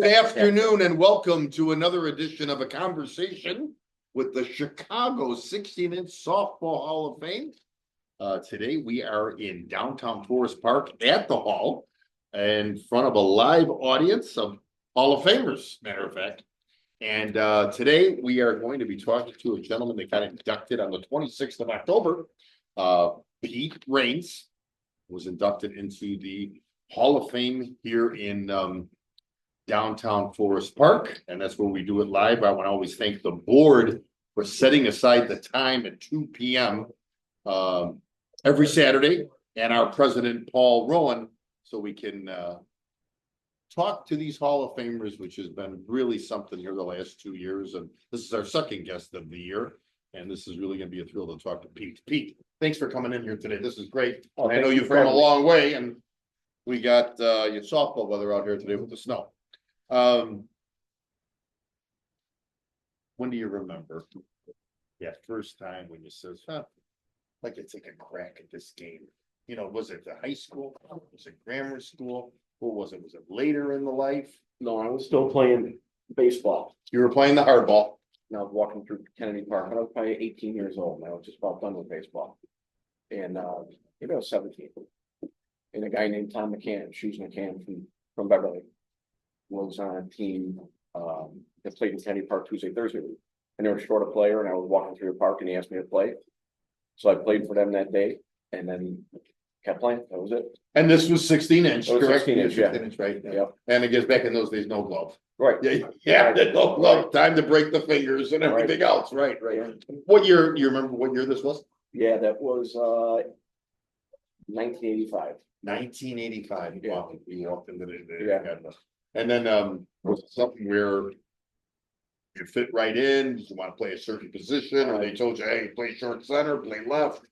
Good afternoon and welcome to another edition of A Conversation with the Chicago 16-inch Softball Hall of Fame. Today we are in downtown Forest Park at the Hall in front of a live audience of Hall of Famers, matter of fact. And today we are going to be talking to a gentleman that got inducted on the 26th of October. Pete Raines was inducted into the Hall of Fame here in downtown Forest Park, and that's where we do it live. I want to always thank the board for setting aside the time at 2 p.m. Every Saturday, and our president Paul Rowan, so we can talk to these Hall of Famers, which has been really something here the last 2 years. And this is our second guest of the year, and this is really going to be a thrill to talk to Pete. Pete, thanks for coming in here today. This is great. Oh, I know you've come a long way, and we got your softball weather out here today with the snow. When do you remember that first time when you says, I'd like to take a crack at this game? You know, was it the high school? Was it grammar school? What was it? Was it later in the life? No, I was still playing baseball. You were playing the hardball. And I was walking through Kennedy Park. I was probably 18 years old, and I was just about done with baseball. And maybe I was 17. And a guy named Tom McCann, Shoes McCann from Beverly, was on a team that played in Kennedy Park Tuesday, Thursday. And they were short a player, and I was walking through the park, and he asked me to play. So I played for them that day, and then kept playing. That was it. And this was 16-inch, correct? 16-inch, yeah. 16-inch, right? Yeah. And I guess back in those days, no glove. Right. Yeah, no glove. Time to break the fingers and everything else. Right. Yeah. What year? You remember what year this was? Yeah, that was 1985. 1985. Yeah. You walked into the Yeah. And then was it something where you fit right in? Did you want to play a certain position, or they told you, hey, play short center, play left?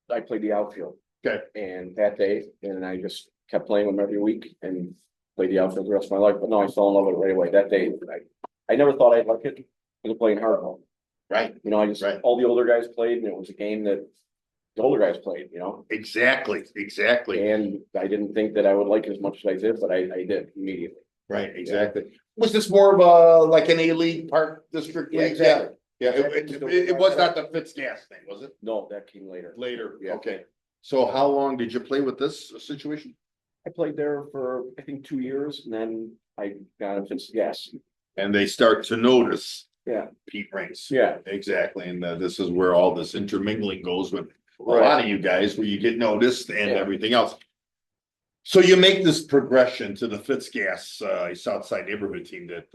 I played the outfield. Okay. And that day, and I just kept playing with them every week and played the outfield the rest of my life. But no, I fell in love with it right away. That day, I never thought I'd like it. I was playing hardball. Right. You know, I just all the older guys played, and it was a game that the older guys played, you know. Exactly. And I didn't think that I would like it as much as I did, but I did immediately. Right, exactly. Yeah. Was this more of a like an A-League Park District League? Exactly. Yeah, it was not the Fitzgas thing, was it? No, that came later. Yeah. Okay. So how long did you play with this situation? I played there for, I think, 2 years, and then I got a Fitzgas. And they start to notice. Yeah. Pete Raines. Yeah. Exactly. And this is where all this intermingling goes with a lot of you guys, where you get noticed and everything else. So you make this progression to the Fitzgas Southside neighborhood team that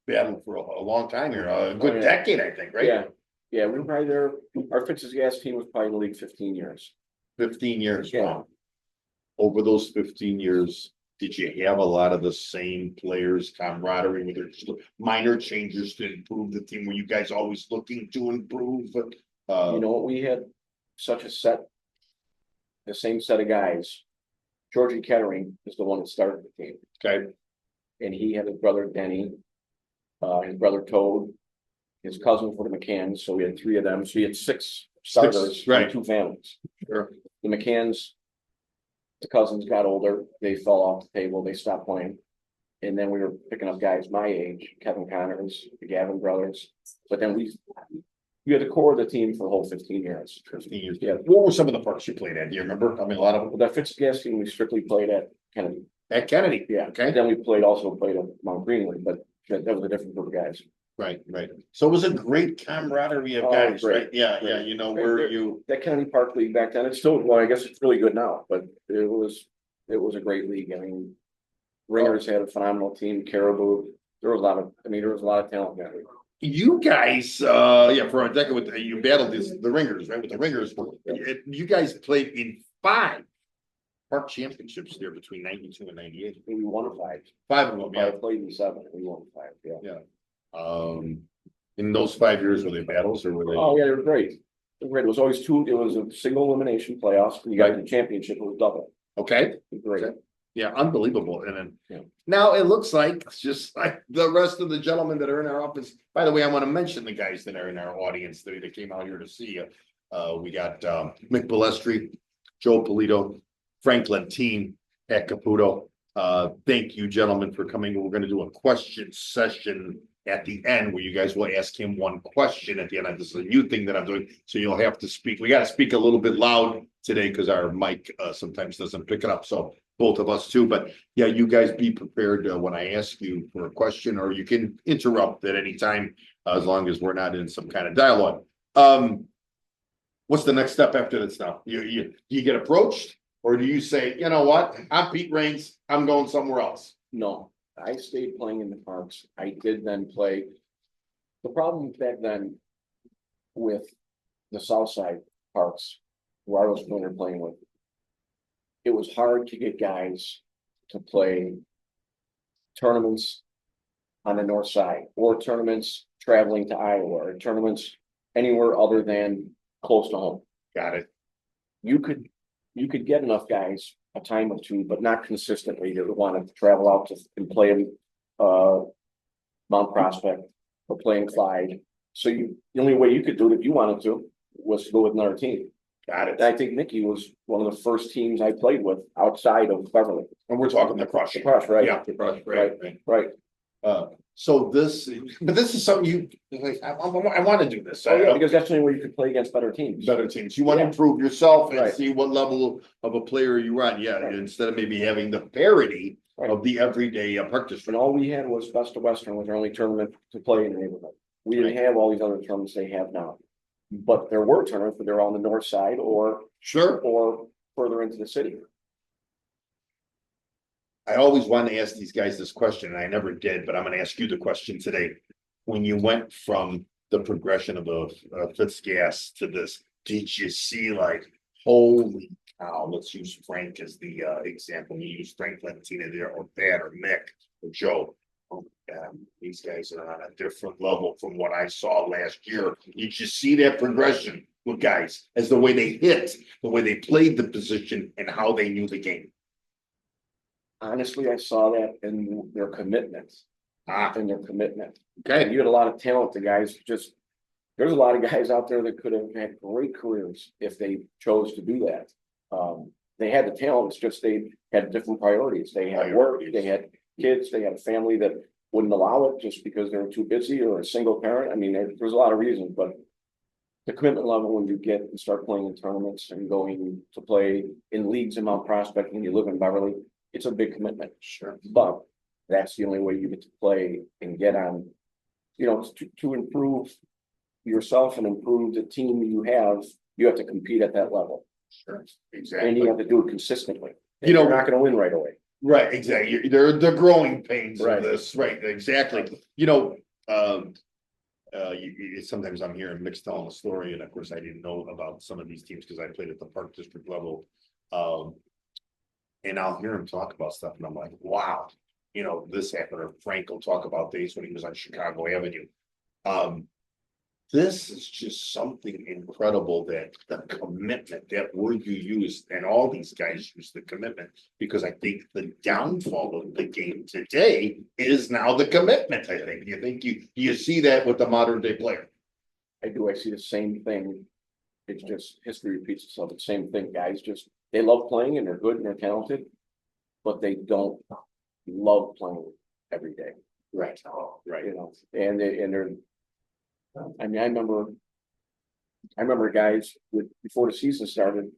battled for a long time here, a good decade, I think, right? Yeah, we were probably there. Our Fitzgas team was probably in the league 15 years. 15 years. Yeah. Wow. Over those 15 years, did you have a lot of the same players, camaraderie, with their minor changes to improve the team? Were you guys always looking to improve? You know what? We had such the same set of guys. Georgie Kettering is the one that started the team. Okay. And he had his brother Denny, his brother Toad, his cousin for the McCanns. So we had 3 of them. So we had 6 starters, right? 2 families. Sure. The McCanns, the cousins got older. They fell off the table. They stopped playing. And then we were picking up guys my age, Kevin Connors, the Gavin brothers. But then we had the core of the team for the whole 15 years. 15 years. Yeah. What were some of the parks you played at? Do you remember? I mean, a lot of them. That Fitzgas team, we strictly played at Kennedy. At Kennedy. Yeah. Okay. And then we also played at Mount Greenwood, but that was a different group of guys. Right. So it was a great camaraderie of guys, great. right? Yeah. You know, where you that Kennedy Park League back then, it's still, well, I guess it's really good now, but it was a great league. I mean, Ringers had a phenomenal team, Caribou. There was a lot of talent in that league. You guys, for a decade with you battled the Ringers, right? With the Ringers, you guys played in 5 park championships there between 92 and 98. We won 5. 5 of them, I played in 7. We won 5. Yeah. In those 5 years, were they battles or were they? Oh yeah, they were great. It was always 2. It was a single elimination playoffs. You got the championship. It was double. Okay. Great. Okay. Yeah, unbelievable. And then now it looks like just like the rest of the gentlemen that are in our office. By the way, I want to mention the guys that are in our audience today that came out here to see you. We got Mick Balestri, Joe Polito, Frank Lentine at Caputo. Thank you, gentlemen, for coming. We're gonna do a question session at the end where you guys will ask him one question at the end. This is a new thing that I'm doing, so you'll have to speak. We gotta speak a little bit loud today because our mic sometimes doesn't pick it up. So both of us too, but yeah, you guys be prepared when I ask you for a question, or you can interrupt at any time as long as we're not in some kind of dialogue. What's the next step after this now? You get approached, or do you say, you know what, I'm Pete Raines, I'm going somewhere else? No, I stayed playing in the parks. I did then play. The problem back then with the South Side parks, where I was playing with, it was hard to get guys to play tournaments on the north side, or tournaments traveling to Iowa, or tournaments anywhere other than close to home. Got it. You could get enough guys a time or two, but not consistently, that would want to travel out to and play in Mount Prospect or play in Clyde. So the only way you could do it if you wanted to was to go with another team. Got it. And I think Mickey was one of the first teams I played with outside of Beverly. And we're talking the Crush. The Crush, right? Yeah, the Crush, right. Right. So this is something you like. I want to do this. Oh yeah, because that's the only way you could play against better teams. Better teams. You want to improve yourself and see what level of a player you run. Yeah, instead of maybe having the parity of the everyday practice. And all we had was Best of Western was our only tournament to play in the neighborhood. We didn't have all these other tournaments they have now. But there were tournaments, but they're on the north side or further into the city. I always wanted to ask these guys this question, and I never did, but I'm going to ask you the question today. When you went from the progression of the Fitz gas to this, did you see like, holy cow, let's use Frank as the example. You use Frank Lentina there, or Pat, or Mick, or Joe. Oh my God, these guys are on a different level from what I saw last year. Did you see that progression with guys as the way they hit, the way they played the position, and how they knew the game? Honestly, I saw that in their commitment. Okay. And you had a lot of talent. The guys there's a lot of guys out there that could have had great careers if they chose to do that. They had the talent. It's just they had different priorities. They had work, they had kids, they had a family that wouldn't allow it just because they were too busy, or a single parent. I mean, there's a lot of reasons, but the commitment level when you get and start playing in tournaments and going to play in leagues in Mount Prospect when you live in Beverly, it's a big commitment. Sure. But that's the only way you get to play and get on, to improve yourself and improve the team you have to compete at that level. Sure. Exactly. And you have to do it consistently. You're not going to win right away. Right, exactly. They're the growing pains of this, right? Exactly. Sometimes I'm hearing Mick's telling a story, and of course, I didn't know about some of these teams because I played at the Park District level. And I'll hear him talk about stuff, and I'm like, wow, this happened. Or Frank will talk about days when he was on Chicago Avenue. This is just something incredible, that the commitment, that word you use, and all these guys use the commitment, because I think the downfall of the game today is now the commitment. I think you see that with the modern day player. I do. I see the same thing. It's just history repeats itself. It's the same thing. Guys they love playing and they're good and they're talented, but they don't love playing every day. Right. Oh, right. And they're. I mean, I remember guys before the season started,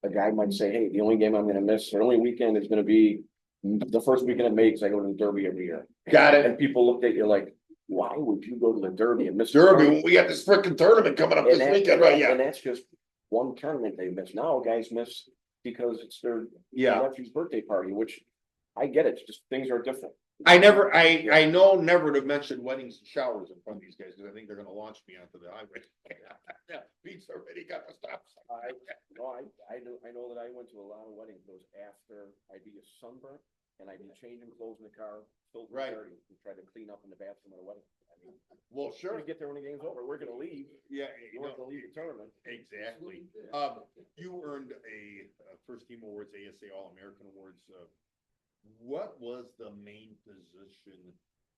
a guy might say, "Hey, the only game I'm going to miss, or only weekend is going to be the first weekend of May because I go to the Derby every year." Got it. And people looked at you like, "Why would you go to the Derby and miss Derby when we got this freaking tournament coming up this weekend?" Right? Yeah. And that's just one tournament they miss. Now guys miss because it's their nephew's birthday party, which I get it. Just things are different. I know never to mention weddings and showers in front of these guys, because I think they're gonna launch me onto the highway. Yeah, Pete's already got the stop sign. I know that I went to a lot of weddings. Those after I'd be a sunburnt and I'd be changing clothes in the car, filled with dirty, and try to clean up in the bathroom at a wedding. I mean, well, sure. We get there when the game's over. We're gonna leave. Yeah, you want to leave the tournament. Exactly. You earned a first team awards, ASA All-American awards. What was the main position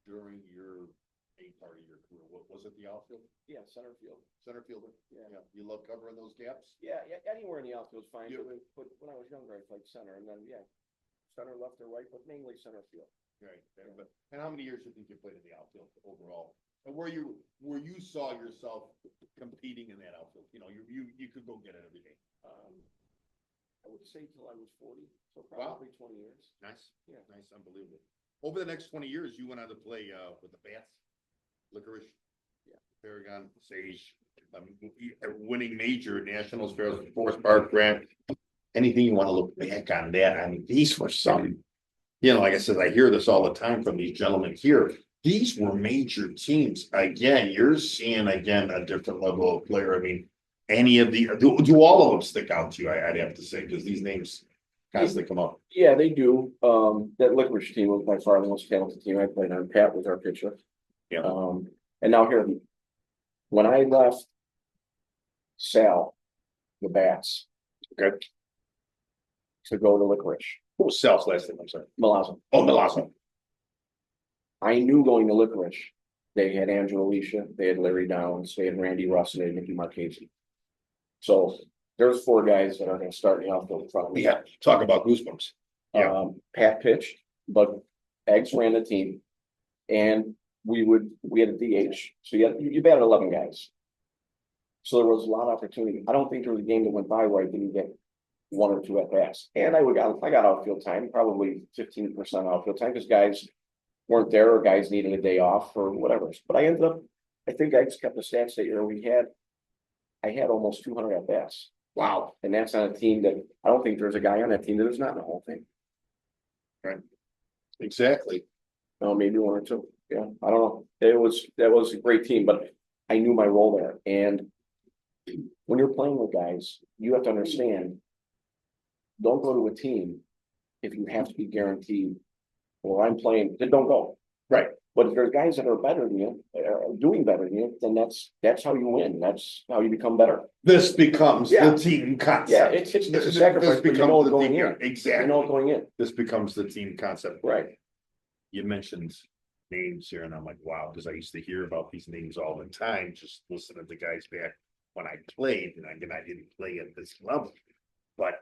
during your main part of your career? What was it? The outfield? Yeah, center field. Center fielder. Yeah. You love covering those gaps? Yeah. Anywhere in the outfield is fine. But when I was younger, I played center, and then center, left or right, but mainly center field. Right, and how many years do you think you played in the outfield overall? And where you saw yourself competing in that outfield, you could go get it every day. I would say till I was 40, so Wow. probably 20 years. Nice, Yeah. nice, unbelievable. Over the next 20 years, you went on to play, with the Bats, Licorice. Yeah. Paragon, Sage, winning major nationals, Forest Park, Grant. Anything you want to look back on that? I mean, these were some, like I said, I hear this all the time from these gentlemen here. These were major teams. Again, you're seeing again a different level of player. I mean, any of the do all of them stick out to you? I'd have to say, because these names constantly come up. Yeah, they do. That Licorice team was by far the most talented team I played on. Pat was our pitcher. Yeah. And now here, when I left Sal, the Bats, Okay. to go to Licorice, What was Sal's last name? I'm sorry. Malazzo. Oh, Milazzo. I knew going to Licorice, they had Angela Alicia, they had Larry Downs, they had Randy Russ, and they had Nicky Marchese. So there's 4 guys that are going to start in the outfield in front of me. Yeah, talk about goosebumps. Yeah. Pat pitched, but Eggs ran the team, and we had a DH. So you batted 11 guys. So there was a lot of opportunity. I don't think there was a game that went by where I didn't get 1 or 2 at bats. And I got outfield time, probably 15% outfield time, because guys weren't there or guys needed a day off or whatever. But I think I just kept the stats that year. I had almost 200 at bats. Wow. And that's on a team that I don't think there's a guy on that team that is not in the whole thing. Right. Exactly. Maybe 1 or 2. Yeah, I don't know. That was a great team, but I knew my role there. And when you're playing with guys, you have to understand, don't go to a team if you have to be guaranteed, well, I'm playing, then don't go. Right. But if there's guys that are better than you, doing better than you, then that's how you win. That's how you become better. This becomes Yeah. the team concept. Yeah, it's a sacrifice, but you know it going in. Exactly. You know it going in. This becomes the team concept. Right. You mentioned names here, and I'm like, wow, because I used to hear about these names all the time, just listening to guys back when I played, and I didn't play at this level. But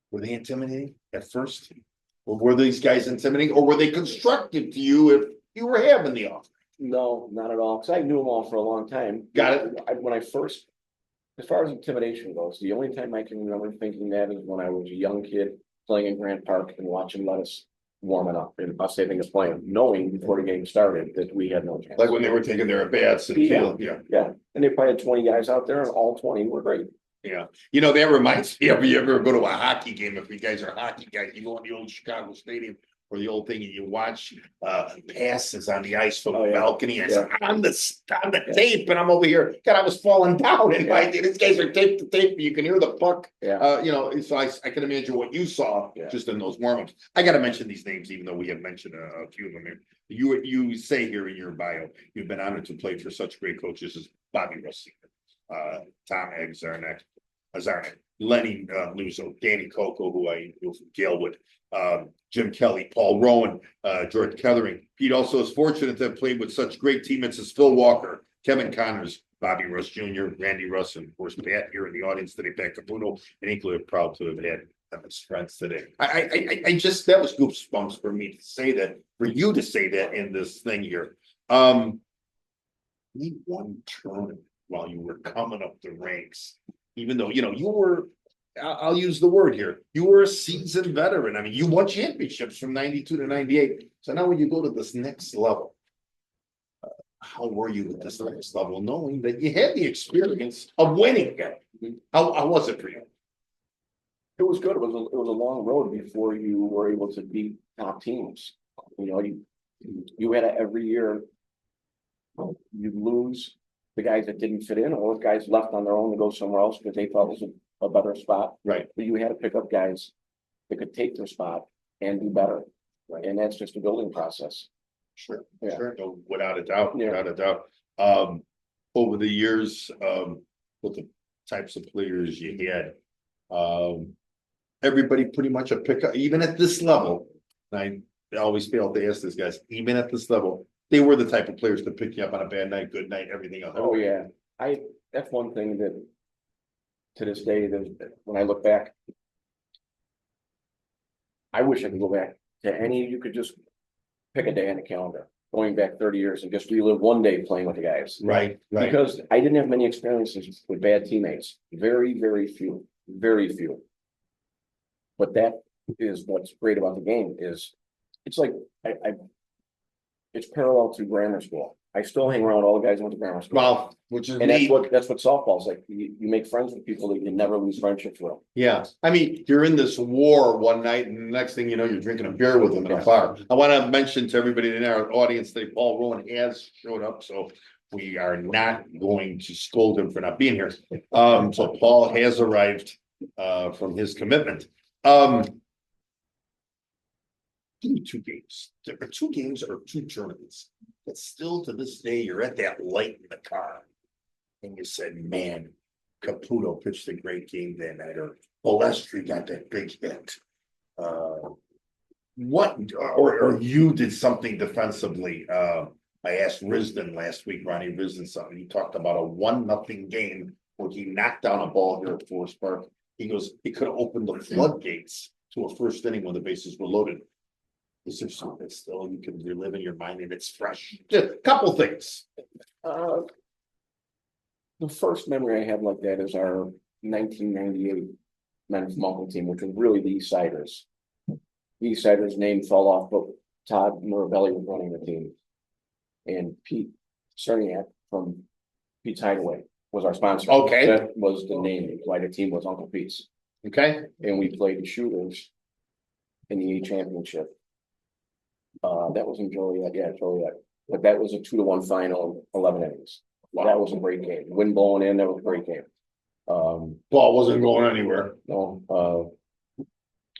were they intimidating at first? Or were these guys intimidating, or were they constructive to you if you were having the offer? No, not at all. Because I knew them all for a long time. Got it. When I first, as far as intimidation goes, the only time I can remember thinking that is when I was a young kid playing in Grant Park and watching Lettuce warming up and us having us playing, knowing before the game started that we had no chance. Like when they were taking their at-bats and Yeah. yeah. And they probably had 20 guys out there, and all 20 were great. Yeah, that reminds me of, you ever go to a hockey game, if you guys are hockey guys, you go in the old Chicago Stadium or the old thing and you watch passes on the ice from the balcony, and it's on the tape, and I'm over here, God, I was falling down, and these guys are tape to tape, you can hear the puck. So I can imagine what you saw just in those warm-ups. I gotta mention these names, even though we have mentioned a few of them here. You say here in your bio, you've been honored to play for such great coaches as Bobby Russ, Tom Zarnik, Lenny Luzo, Danny Coco, who I knew from Galewood, Jim Kelly, Paul Rowan, George Kettering. Pete also is fortunate to have played with such great teammates as Phil Walker, Kevin Connors, Bobby Russ Jr., Randy Russ, and of course Pat here in the audience today, Pat Caputo, and equally proud to have had them as friends today. I just, that was goosebumps for me to say that, for you to say that in this thing here. Need one turn while you were coming up the ranks, even though, you were, I'll use the word here, you were a seasoned veteran. I mean, you won championships from 92 to 98. So now when you go to this next level, how were you at this next level, knowing that you had the experience of winning? How was it for you? It was good. It was a long road before you were able to beat top teams. You had every year, you lose the guys that didn't fit in, or guys left on their own to go somewhere else because they thought it was a better spot. Right. But you had to pick up guys that could take their spot and do better. Right. And that's just a building process. Sure. Yeah. Sure. No, without a doubt. Yeah. Without a doubt. Over the years, with the types of players you had, everybody pretty much a pickup, even at this level. I always fail to ask this, guys, even at this level, they were the type of players to pick you up on a bad night, good night, everything else. Oh yeah. That's one thing that to this day, that when I look back, I wish I could go back to any, you could just pick a day on the calendar, going back 30 years and just relive one day playing with the guys. Right, right. Because I didn't have many experiences with bad teammates. Very, very few, very few. But that is what's great about the game is it's like it's parallel to grammar school. I still hang around with all the guys who went to grammar school. Well, which is And neat. that's what softball's like. You make friends with people that you can never lose friendships with. Yeah, I mean, you're in this war one night and the next thing you know, you're drinking a beer with them in a bar. I want to mention to everybody in our audience that Paul Rowan has showed up, so we are not going to scold him for not being here. So Paul has arrived from his commitment. Give me 2 games. There are 2 games or 2 tournaments. But still to this day, you're at that light in the car. And you said, man, Caputo pitched a great game that night, or Balestri got that big hit. What, or you did something defensively. I asked Risden last week, Ronnie Risden something. He talked about a 1-0 game where he knocked down a ball here at Forest Park. He goes, he could have opened the floodgates to a first inning when the bases were loaded. Is there something still you can relive in your mind and it's fresh? Just a couple things. The first memory I have like that is our 1998 men's Munkle team, which was really the East Siders. The East Siders' name fell off, but Todd Mirabelli was running the team. And Pete Cerniak from Pete's Hideaway was our sponsor. Okay. That was the name, why the team was Uncle Pete's. Okay. And we played the Shooters in the A championship. That was in Joliet, yeah, Joliet. But that was a 2-1 final, 11 innings. Wow. That was a great game. Wind blowing in, that was a great game. Ball wasn't going anywhere. No,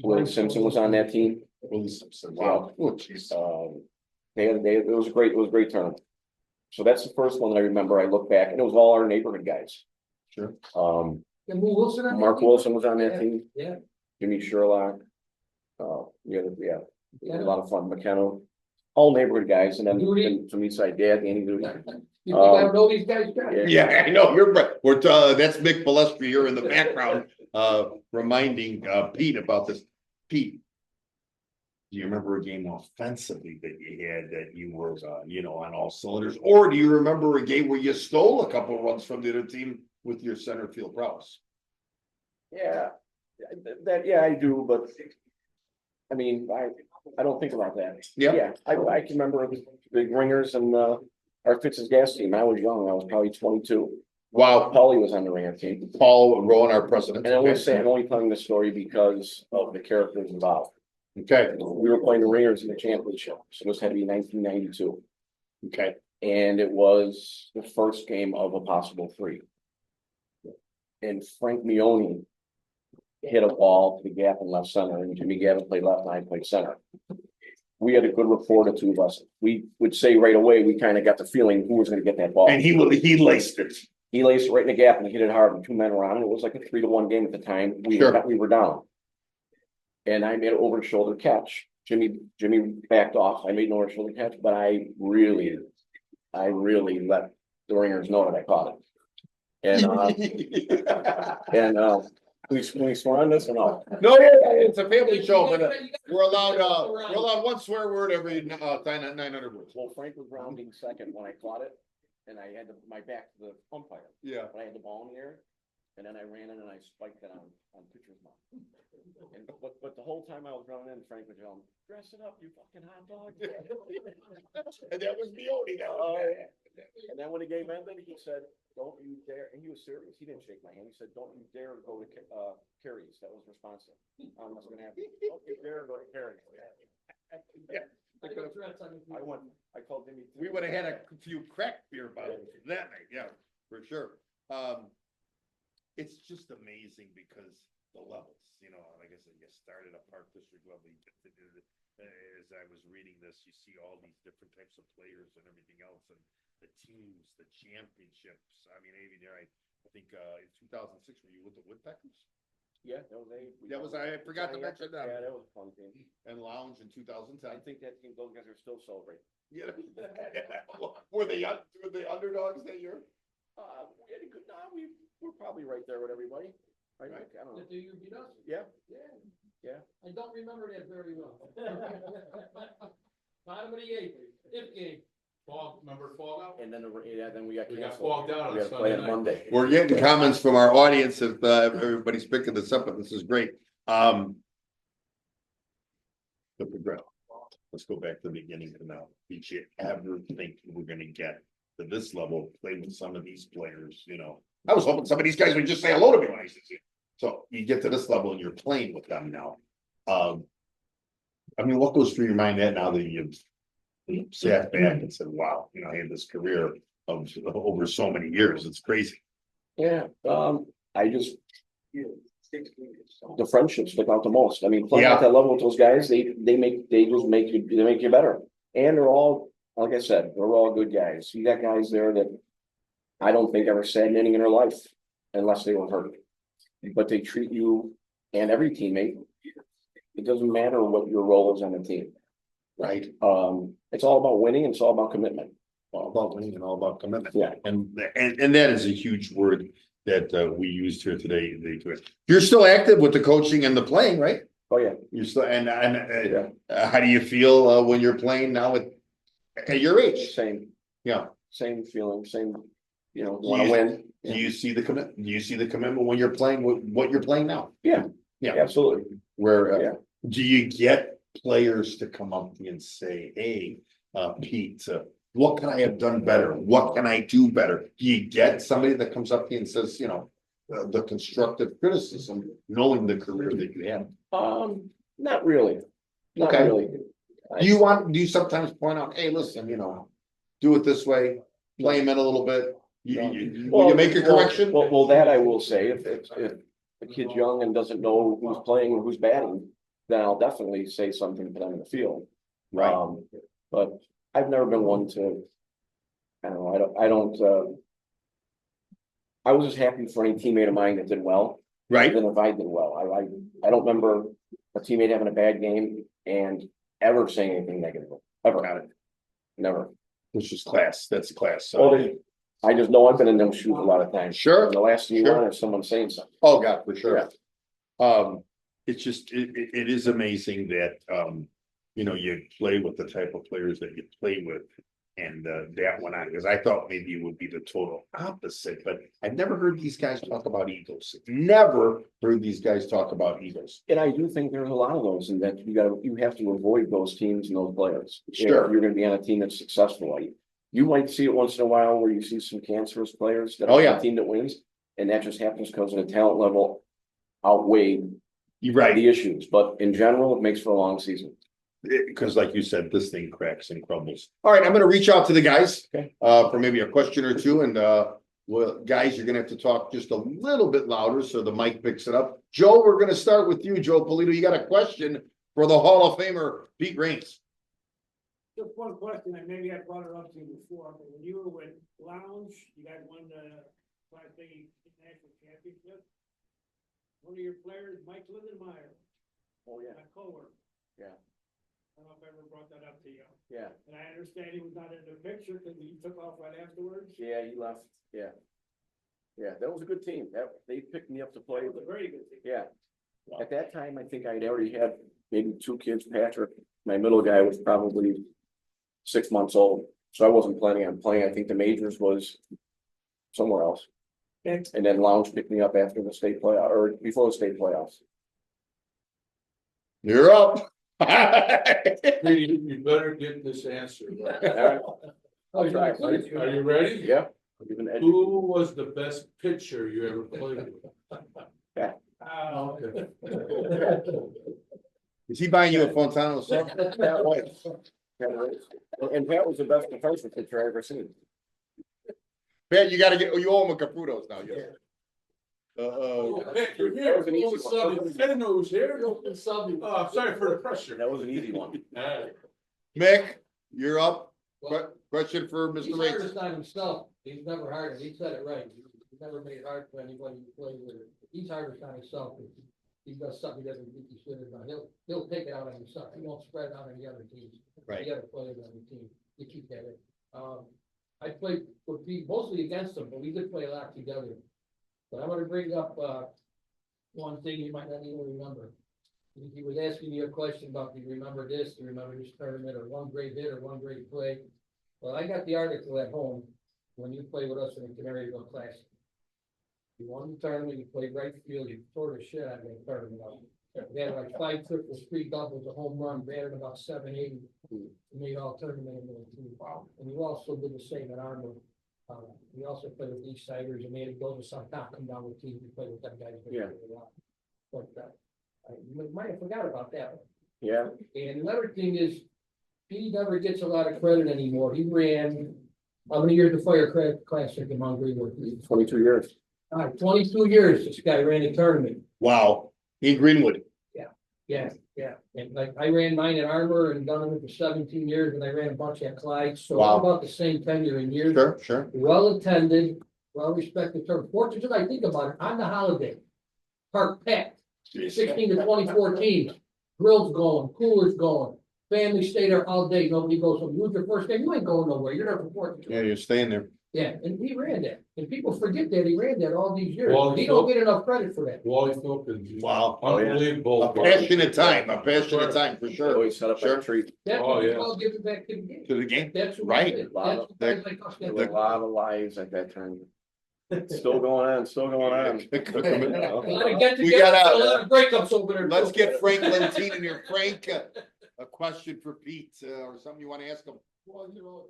Willie Simpson was on that team. Willie Simpson. Wow. Oh, jeez. It was a great tournament. So that's the first one that I remember. I look back and it was all our neighborhood guys. Sure. Mark Wilson was on that team. Yeah. Jimmy Sherlock. Yeah, a lot of fun. McKenna, all neighborhood guys, and then from each side, Dad, Andy Duty. You think I know these guys? Yeah, I know. You're right. We're that's Mick Balestri here in the background, reminding Pete about this. Pete, do you remember a game offensively that you had that you were, on all cylinders, or do you remember a game where you stole a couple of runs from the other team with your center field prowess? Yeah, I do, but I mean, I don't think about that. Yeah. I can remember the big ringers and our Fitz's gas team. I was young. I was probably 22. Wow. Paulie was on the ringer team. Paul Rowan, our president. And I will say I'm only telling this story because of the characters involved. Okay. We were playing the ringers in the championship, so this had to be 1992. Okay. And it was the first game of a possible 3. And Frank Mione hit a ball to the gap in left center, and Jimmy Gavin played left, and I played center. We had a good rapport, the 2 of us. We would say right away, we kind of got the feeling who was going to get that ball. And he laced it. He laced it right in the gap and hit it hard, and 2 men were on it. It was like a 3-1 game at the time. We were down. And I made an over the shoulder catch. Jimmy backed off. I made an over the shoulder catch, but I really let the ringers know that I caught it. And we swear on this or no? No, it's a family show, but we're allowed 1 swear word every 900 words. Well, Frank was rounding second when I caught it, and I had my back to the umpire. Yeah. But I had the ball in the air, and then I ran in and I spiked it on pitcher's mouth. And but the whole time I was running in, Frank was yelling, "Dress it up, you fucking hot dog!" And that was Mione. And then when the game ended, he said, "Don't you dare!" And he was serious. He didn't shake my hand. He said, "Don't you dare go to Carrie's." That was responsive. I was going to have. Don't you dare go to Carrie's. Yeah. I called Jimmy. We would have had a few cracked beer bottles that night. Yeah, for sure. It's just amazing because the levels, like I said, you started at Park District level. As I was reading this, you see all these different types of players and everything else, and the teams, the championships. I mean, I think in 2006, were you with the Woodpeckers? Yeah, I forgot to mention that. Yeah, that was a fun team. And Lounge in 2010. I think that team, those guys are still celebrating. Yeah. Were they underdogs that year? We had a good. We were probably right there with everybody. Right? I don't know. Do you beat us? Yeah. Yeah. I don't remember that very well. Bottom of the eighth, fifth game. Remember fall out? And then, then we got We got canceled. fogged out We on gotta play Sunday on night. Monday. We're getting comments from our audience if everybody's picking this up, and this is great. Let's go back to the beginning to now. Did you ever think we're gonna get to this level, play with some of these players, you know? I was hoping some of these guys would just say hello to me when I see you. So you get to this level and you're playing with them now. I mean, what goes through your mind now that you've sat back and said, wow, you know, I had this career of over so many years, it's crazy. Yeah, I just. The friendships stick out the most. I mean, playing Yeah. at that level with those guys, they just make you better. And they're all, like I said, they're all good guys. You got guys there that I don't think ever said anything in their life unless they were hurt. But they treat you and every teammate. It doesn't matter what your role is on the team. Right. It's all about winning and it's all about commitment. All about winning and all about commitment. Yeah. And that is a huge word that we used here today. You're still active with the coaching and the playing, right? Oh, yeah. You're still, and Yeah. how do you feel when you're playing now at your age? Same feeling, want to win. Do you see the commitment when you're playing with what you're playing now? Yeah. Yeah. Absolutely. Where, Yeah. do you get players to come up to you and say, hey, Pete, what can I have done better? What can I do better? Do you get somebody that comes up to you and says, you know, the constructive criticism, knowing the career that you have? Not really. Not Okay. really. Do you sometimes point out, hey, listen, you know, do it this way, play him in a little bit? Will you make a correction? Well, that I will say, if a kid's young and doesn't know who's playing and who's batting, then I'll definitely say something to them in the field. Right. But I've never been one to, I don't, I was just happy for any teammate of mine that did well. Right. Than if I did well. I don't remember a teammate having a bad game and ever saying anything negative. Ever. Got it. Never. Which is class. That's class. I just know I've been in them shoes a lot of times. Sure. And the last thing you Sure. want is someone saying something. Oh, God, for sure. Yeah. It's just, it is amazing that, you know, you play with the type of players that you play with. And that went on, because I thought maybe it would be the total opposite, but I've never heard these guys talk about egos. Never heard these guys talk about egos. And I do think there's a lot of those, and that you have to avoid those teams and those players. Sure. If you're gonna be on a team that's successful. You might see it once in a while where you see some cancerous players that Oh, are yeah. the team that wins, and that just happens because of the talent level outweighed You're right. the issues, but in general, it makes for a long season. Because like you said, this thing cracks and crumbles. All right, I'm gonna reach out to the guys Okay. For maybe a question or two. And well, guys, you're gonna have to talk just a little bit louder so the mic picks it up. Joe, we're gonna start with you. Joe Polito, you got a question for the Hall of Famer, Pete Raines. Just one question, and maybe I brought it up to you before, but when you were with Lounge, you guys won the Class A National Championship. One of your players, Mike Lindenmeyer, Oh, yeah. my coworker. Yeah. I don't know if I ever brought that up to you. Yeah. And I understand he was not in the picture because he took off right afterwards. Yeah, he left. Yeah. Yeah, that was a good team. They picked me up to play. It was a very good team. Yeah. At that time, I think I'd already had maybe 2 kids. Patrick, my middle guy, was probably 6 months old. So I wasn't planning on playing. I think the majors was somewhere else. Okay. And then Lounge picked me up after the state playoff or before the state playoffs. You're up. You better get this answer. Right? I'll try. Are you ready? Yeah. Who was the best pitcher you ever played with? Okay. Is he buying you a Fontana or something? And Pat was the best defensive pitcher I ever seen. Man, you owe him a Caputo's now. Yeah. You're here. I didn't know it was here. Oh, sorry for the pressure. That was an easy one. Mick, you're up. Well, Question for he's Mr. hard Raines. to sign himself. He's never hard. He said it right. He's never made it hard for anybody to play with it. He's hard to sign himself. If he does something he doesn't think he should have done. He'll take it out on himself. He won't spread it out on the other teams. Right. The other players on the team. You keep that in. I played with Pete mostly against him, but we did play a lot together. But I'm gonna bring up one thing you might not even remember. He was asking you a question about, do you remember this, do you remember this tournament, or one great hit, or one great play? Well, I got the article at home, when you play with us in the Canaryville Classic. You won the tournament, you played right field, you tore the shit out of that tournament. We had like 5 triples, 3 doubles, a home run, batted about 780. Made all tournament in the team. Wow. And you also did the same at Armour. We also played with East Siders and made it go to some top, come down with teams, we played with them guys. Yeah. But, you might have forgot about that one. Yeah, And another thing is, he never gets a lot of credit anymore. He ran, how many years the Fire Classic in Mount Greenwood? 22 years. 22 years this guy ran a tournament. Wow, in Greenwood. Yeah. And like, I ran mine at Armour and done it for 17 years, and I ran a bunch at Clyde, so Wow. about the same tenure in years. Sure. Well attended, well respected term. Fortunately, I think about it, on the holiday. Park packed, 16 to 24 teams, grills going, coolers going, family stay there all day, nobody goes home. You lose your first game, you ain't going nowhere, you're there for 14. Yeah, you're staying there. Yeah, and he ran that, and people forget that he ran that all these years. Well, He don't get enough credit for that. Wally Philpins. Wow. Unbelievable. A passionate time, for sure. Always set up Sure. a treat. That's Oh, what we yeah. call giving back to the game. To the game. That's what Right. we did. Lot That's of- what guys like us There did. were a lot of lives at that time. Still going on, still going on. A lot of get We together, got a lot of breakups over there. Let's too. get Frank Lentine in here. Frank, a question for Pete, or something you want to ask him? Well, you know.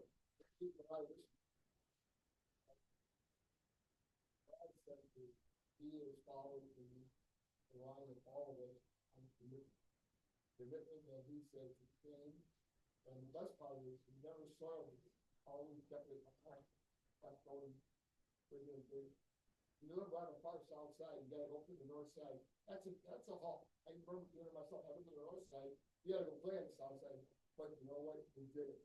Commitment that he said to change, and the best part is he never saw it, always kept it apart. That's going pretty big. You live around the park south side, you gotta go to the north side. That's a haul. I remember doing it myself, I went to the north side, you gotta go play on the south side, but you know what, we did it.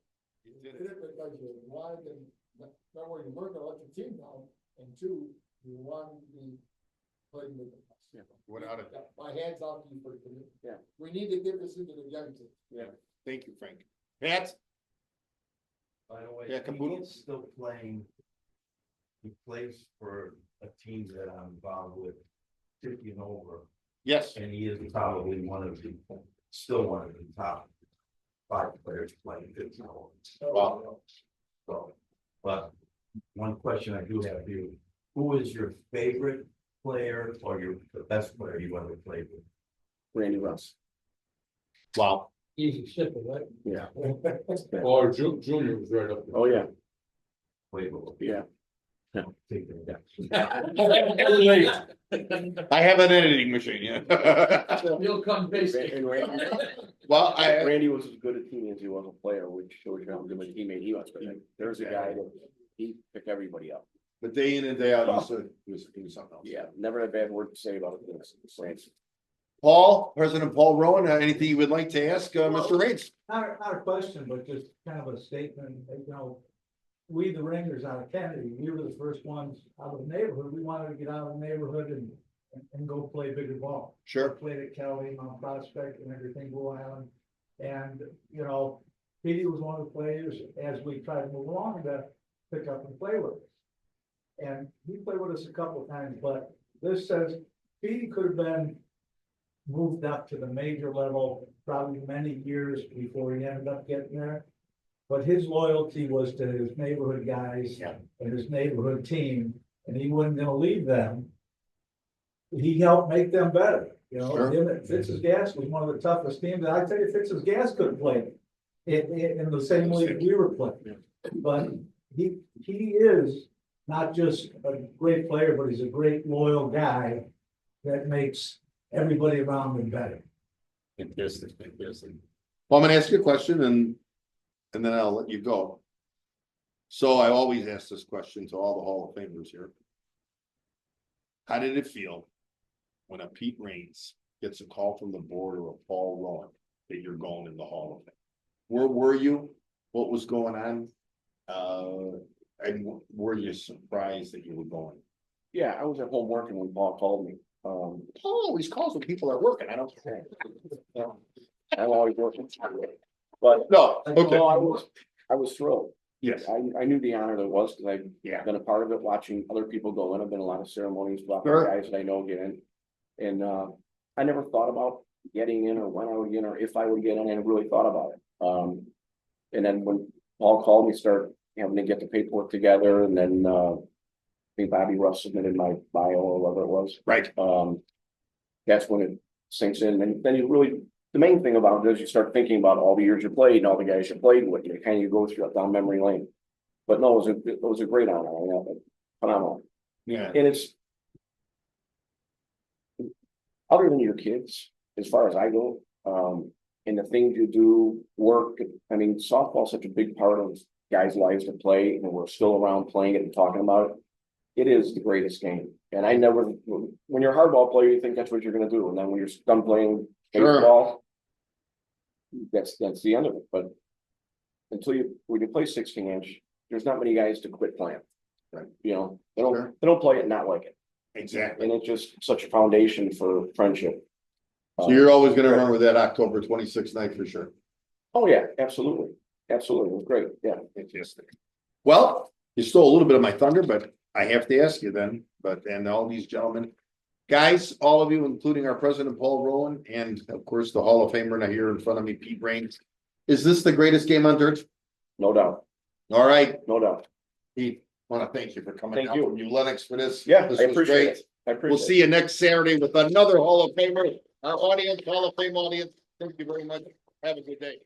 You did it because you wanted to, number one, you weren't gonna let your team down, and 2, you wanted to be playing with us. Without it. My hands off to you for the committee. Yeah. We need to get this into the young kids. Thank you, Frank. Pat? By the way, Yeah, Caputo? he's still playing. He plays for a team that I'm involved with, 50 and over, Yes. and he is probably still one of the top 5 players playing 50 and over. Wow. So, but one question I do have for you, who is your favorite player or the best player you ever played with? Randy Russ. Wow. Easy, simple, right? Yeah. Or Junior was right up there. Oh, yeah. Played with? Yeah. Take that. I have an editing machine, yeah. He'll come basically. And Randy, Well, Randy was as good a teammate as he was a player, which shows you how good of a teammate he was. But like, there's a guy that he picked everybody up. but day in and day out, he was something else. Yeah, never had a bad word to say about it. It's Paul, President Paul Rowan, anything you would like to ask, Mr. Raines? Not a question, but just kind of a statement, you know. We, the Rangers out of Kennedy, we were the first ones out of the neighborhood. We wanted to get out of the neighborhood and go play bigger ball. Sure. Played at Kelly, Mount Prospect and everything, Blue Island. And, you know, Petey was one of the players as we tried to move along to pick up and play with us. And he played with us a couple of times, but this says Petey could have been moved up to the major level probably many years before he ended up getting there. But his loyalty was to his neighborhood guys and his neighborhood team, and he wasn't gonna leave them. He helped make them better, you know, Sure. him and Fitz's Gas was one of the toughest teams, and I tell you, Fitz's Gas couldn't play in the same league we were playing. But he is not just a great player, but he's a great loyal guy that makes everybody around him better. Fantastic. Well, I'm gonna ask you a question and then I'll let you go. So I always ask this question to all the Hall of Famers here. How did it feel when a Pete Raines gets a call from the board or a Paul Rowan that you're going in the Hall of Fame? Where were you? What was going on? And were you surprised that you were going? Yeah, I was at home working when Paul called me. Paul always calls when people are working. I don't. I'm always working. But No, no, okay. I was thrilled. Yes. I knew the honor there was because I've Yeah. been a part of it, watching other people go in. I've been a lot of ceremonies, watching Sure. guys that I know get in. And I never thought about getting in or when I would get in or if I would get in and really thought about it. And then when Paul called me, started having to get the paperwork together and then, I think Bobby Russ submitted my bio or whatever it was. Right. That's when it sinks in. And then you really, the main thing about it is you start thinking about all the years you played and all the guys you played with. You kind of go through down memory lane. But no, it was a great honor. I mean, phenomenal. Yeah. And it's other than your kids, as far as I go, and the things you do, work, I mean, softball's such a big part of guys' lives to play, and we're still around playing it and talking about it. It is the greatest game. And I never, when you're a hardball player, you think that's what you're gonna do, and then when you're done playing Sure. baseball, that's the end of it, but when you play 16-inch, there's not many guys to quit playing. Right. You know, Sure. they don't play it and not like it. Exactly. And it's just such a foundation for friendship. So you're always gonna remember that October 26th night for sure. Oh, yeah, absolutely. Absolutely. It was great. Yeah. Fantastic. Well, you stole a little bit of my thunder, but I have to ask you then, and all these gentlemen. Guys, all of you, including our president, Paul Rowan, and of course, the Hall of Famer now here in front of me, Pete Raines. Is this the greatest game on dirt? No doubt. All right, No doubt. Pete, want to thank you for coming Thank down you. from New Lennox for this. Yeah, This I was appreciate great. it. I appreciate We'll it. see you next Saturday with another Hall of Famer. Our audience, Hall of Fame audience, thank you very much. Have a good day.